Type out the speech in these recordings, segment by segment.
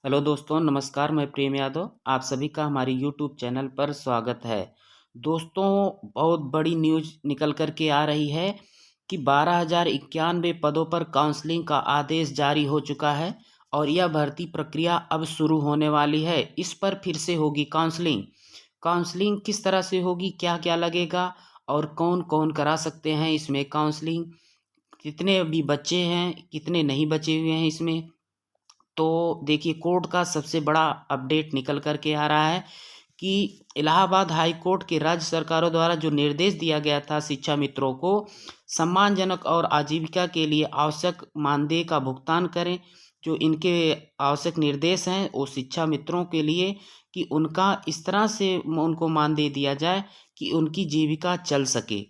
Hello दोस्तों, नमस्कार। मैं प्रेम यादव, आप सभी का हमारे यूट्यूब चैनल पर स्वागत है। दोस्तों, बहुत बड़ी न्यूज़ निकल कर के आ रही है कि 12,091 पदों पर काउंसलिंग का आदेश जारी हो चुका है और यह भर्ती प्रक्रिया अब शुरू होने वाली है। इस पर फिर से होगी काउंसलिंग। काउंसलिंग किस तरह से होगी, क्या-क्या लगेगा और कौन-कौन करा सकते हैं इसमें काउंसलिंग, कितने अभी बच्चे हैं, कितने नहीं बचे हुए हैं इसमें। तो देखिए, कोर्ट का सबसे बड़ा अपडेट निकल कर के आ रहा है कि इलाहाबाद हाई कोर्ट के राज्य सरकारों द्वारा जो निर्देश दिया गया था शिक्षा मित्रों को, सम्मानजनक और आजीविका के लिए आवश्यक मानदेय का भुगतान करें। जो इनके आवश्यक निर्देश हैं वो शिक्षा मित्रों के लिए कि उनका इस तरह से उनको मानदेय दिया जाए कि उनकी जीविका चल सके।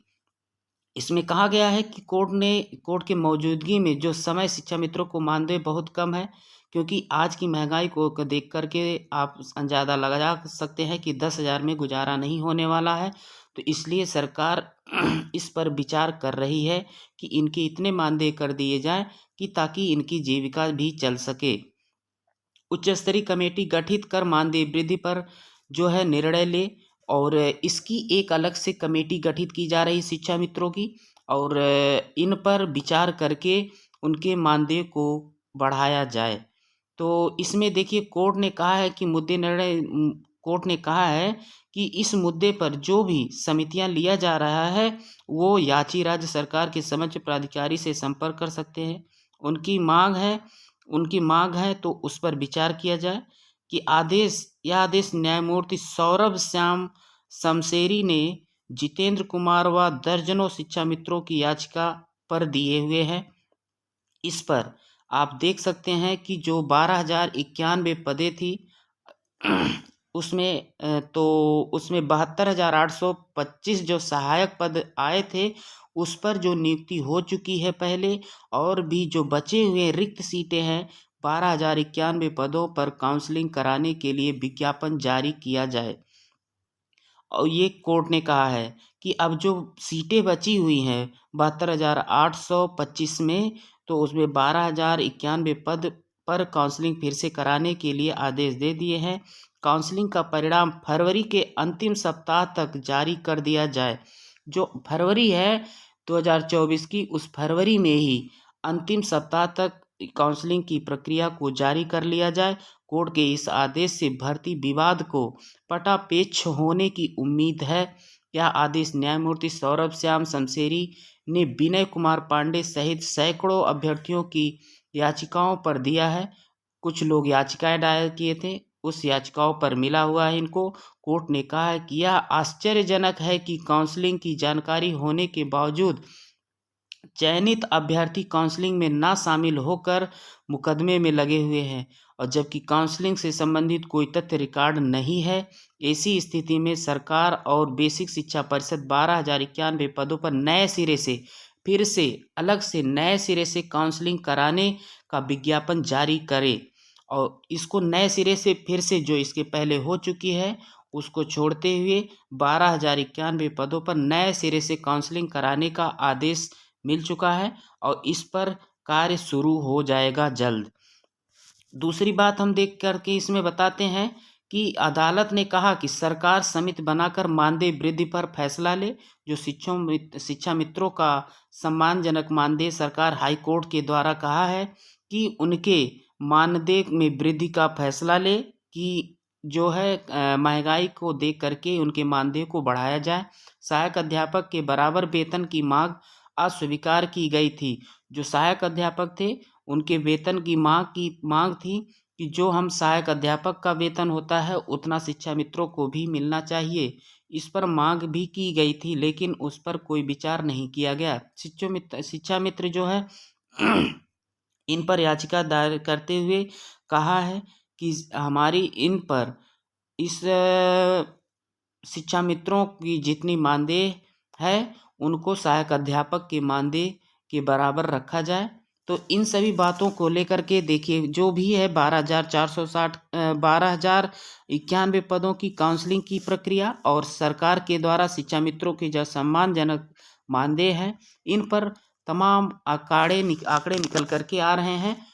इसमें कहा गया है कि कोर्ट के मौजूदगी में जो समय शिक्षा मित्रों को मानदेय बहुत कम है, क्योंकि आज की महंगाई को देख कर के आप अंदाज़ा लगा सकते हैं कि 10,000 में गुजारा नहीं होने वाला है। तो इसलिए सरकार इस पर विचार कर रही है कि इनके इतने मानदेय कर दिए जाएँ कि ताकि इनकी जीविका भी चल सके। उच्च स्तरीय कमेटी गठित कर मानदेय वृद्धि पर जो है निर्णय ले, और इसकी एक अलग से कमेटी गठित की जा रही शिक्षा मित्रों की, और इन पर विचार करके उनके मानदेय को बढ़ाया जाए। तो इसमें देखिए, कोर्ट ने कहा है कि इस मुद्दे पर जो भी समितियां लिया जा रहा है वो याची राज्य सरकार के समक्ष प्राधिकारी से संपर्क कर सकते हैं। उनकी मांग है उनकी मांग है तो उस पर विचार किया जाए कि यह आदेश न्यायमूर्ति सौरभ श्याम शमशेरी ने जितेंद्र कुमार व दर्जनों शिक्षा मित्रों की याचिका पर दिए हुए हैं। इस पर आप देख सकते हैं कि जो 12,091 पदें थी उसमें 72,825 जो सहायक पद आए थे, उस पर जो नियुक्ति हो चुकी है पहले, और भी जो बचे हुए रिक्त सीटें हैं, 12,091 पदों पर काउंसलिंग कराने के लिए विज्ञापन जारी किया जाए। और ये कोर्ट ने कहा है कि अब जो सीटें बची हुई हैं 72,825 में, तो उसमें 12,091 पद पर काउंसलिंग फिर से कराने के लिए आदेश दे दिए हैं। काउंसलिंग का परिणाम फरवरी के अंतिम सप्ताह तक जारी कर दिया जाए। जो फरवरी है 2024 की, उस फरवरी में ही अंतिम सप्ताह तक काउंसलिंग की प्रक्रिया को जारी कर लिया जाए। कोर्ट के इस आदेश से भर्ती विवाद को पटापेच होने की उम्मीद है। यह आदेश न्यायमूर्ति सौरभ श्याम शमशेरी ने विनय कुमार पांडे सहित सैकड़ों अभ्यर्थियों की याचिकाओं पर दिया है। कुछ लोग याचिकाएं दायर किए थे, उस याचिकाओं पर मिला हुआ है इनको। कोर्ट ने कहा है कि यह आश्चर्यजनक है कि काउंसलिंग की जानकारी होने के बावजूद चयनित अभ्यर्थी काउंसलिंग में ना शामिल होकर मुकदमे में लगे हुए हैं, और जबकि काउंसलिंग से संबंधित कोई तथ्य रिकॉर्ड नहीं है। ऐसी स्थिति में सरकार और बेसिक शिक्षा परिषद 12,091 पदों पर नए सिरे से काउंसलिंग कराने का विज्ञापन जारी करे, और इसको नए सिरे से फिर से जो इसके पहले हो चुकी है उसको छोड़ते हुए 12,091 पदों पर नए सिरे से काउंसलिंग कराने का आदेश मिल चुका है, और इस पर कार्य शुरू हो जाएगा जल्द। दूसरी बात हम देख करके इसमें बताते हैं कि अदालत ने कहा कि सरकार समिति बनाकर मानदेय वृद्धि पर फैसला ले। जो शिक्षा मित्रों का सम्मानजनक मानदेय सरकार हाई कोर्ट के द्वारा कहा है कि उनके मानदेय में वृद्धि का फैसला ले, कि जो है महंगाई को देख करके उनके मानदेय को बढ़ाया जाए। सहायक अध्यापक के बराबर वेतन की मांग अस्वीकार की गई थी। जो सहायक अध्यापक थे उनके वेतन की मांग थी कि जो हम सहायक अध्यापक का वेतन होता है उतना शिक्षा मित्रों को भी मिलना चाहिए। इस पर मांग भी की गई थी, लेकिन उस पर कोई विचार नहीं किया गया। शिक्षा मित्र जो है इन पर याचिका दायर करते हुए कहा है कि हमारी इन पर इस शिक्षा मित्रों की जितनी मानदेय है उनको सहायक अध्यापक के मानदेय के बराबर रखा जाए। तो इन सभी बातों को लेकर के देखिए, जो भी है 12,091 पदों की काउंसलिंग की प्रक्रिया और सरकार के द्वारा शिक्षा मित्रों की जो सम्मानजनक मानदेय है, इन पर तमाम आंकड़े निकल करके आ रहे हैं।